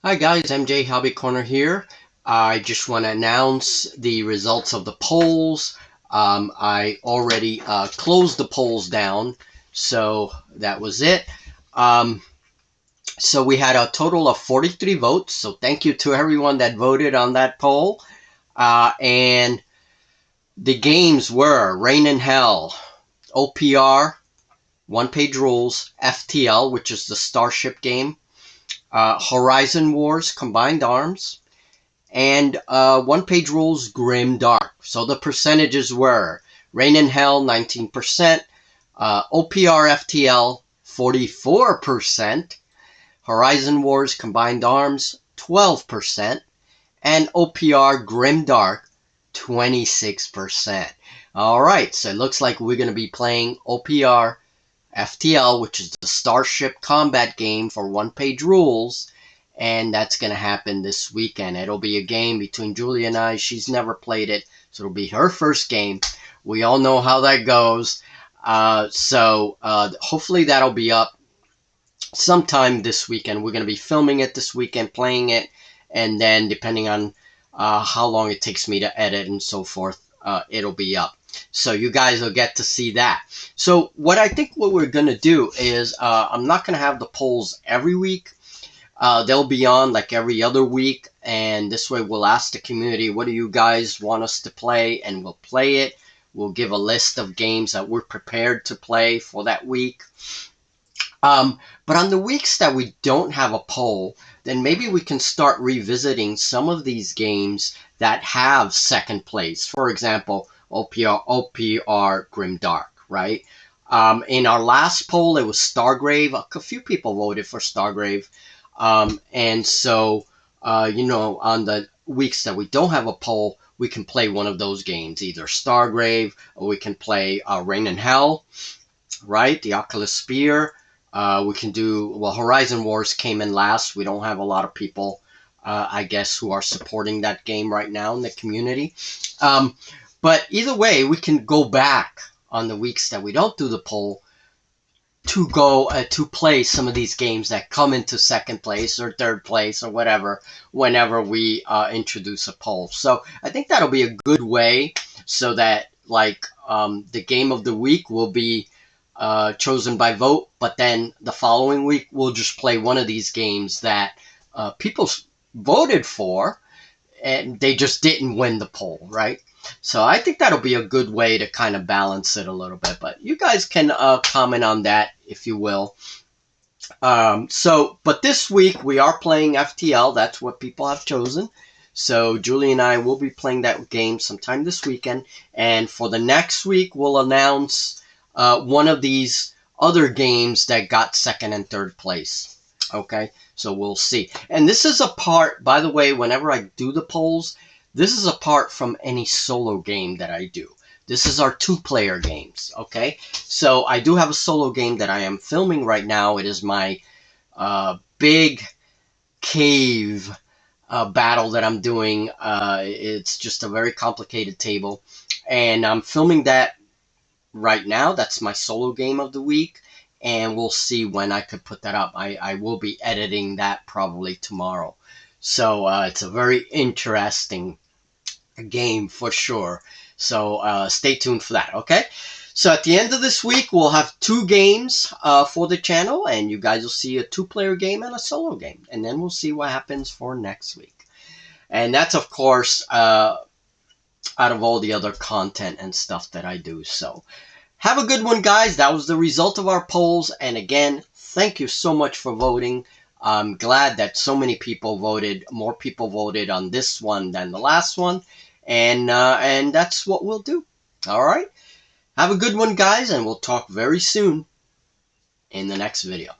Hi guys, MJ Hobby Corner here. I just want to announce the results of the polls. I already closed the polls down, so that was it. Um, so we had a total of 43 votes, so thank you to everyone that voted on that poll. And the games were Rain in Hell, OPR, One Page Rules, FTL, which is the Starship game, Horizon Wars, Combined Arms, and One Page Rules Grim Dark. So the percentages were Rain in Hell 19%, OPR FTL 44%, Horizon Wars Combined Arms 12%, and OPR Grim Dark 26%. Alright, so it looks like we're going to be playing OPR FTL, which is the Starship combat game for One Page Rules, and that's going to happen this weekend. It'll be a game between Julia and I. She's never played it, so it'll be her first game. We all know how that goes. So hopefully that'll be up sometime this weekend. We're going to be filming it this weekend, playing it, and then depending on how long it takes me to edit and so forth, it'll be up. So you guys will get to see that. So what I think what we're going to do is I'm not going to have the polls every week. They'll be on like every other week, and this way we'll ask the community, what do you guys want us to play, and we'll play it. We'll give a list of games that we're prepared to play for that week. But on the weeks that we don't have a poll, then maybe we can start revisiting some of these games that have second place. For example, OPR Grimdark, right? In our last poll, it was Stargrave. A few people voted for Stargrave. And so, on the weeks that we don't have a poll, we can play one of those games, either Stargrave, or we can play Rain in Hell, right? The Oculus Spear. We can do, well, Horizon Wars came in last. We don't have a lot of people, I guess, who are supporting that game right now in the community. But either way, we can go back on the weeks that we don't do the poll to go to play some of these games that come into second place or third place or whatever whenever we introduce a poll. So I think that'll be a good way so that like the game of the week will be chosen by vote, but then the following week we'll just play one of these games that people voted for and they just didn't win the poll, right? So I think that'll be a good way to kind of balance it a little bit, but you guys can comment on that if you will. But this week we are playing FTL. That's what people have chosen. So Julie and I will be playing that game sometime this weekend. And for the next week, we'll announce one of these other games that got second and third place. Okay, so we'll see. And this is a part, by the way, whenever I do the polls, this is apart from any solo game that I do. This is our two-player games, okay? So I do have a solo game that I am filming right now. It is my big cave battle that I'm doing. It's just a very complicated table. And I'm filming that right now. That's my solo game of the week. And we'll see when I could put that up. I will be editing that probably tomorrow. So it's a very interesting game for sure. So stay tuned for that, okay? So at the end of this week, we'll have two games for the channel, and you guys will see a two-player game and a solo game. And then we'll see what happens for next week. And that's, of course, out of all the other content and stuff that I do. So have a good one, guys. That was the result of our polls. And again, thank you so much for voting. I'm glad that so many people voted. More people voted on this one than the last one. And that's what we'll do. All right. Have a good one, guys, and we'll talk very soon in the next video.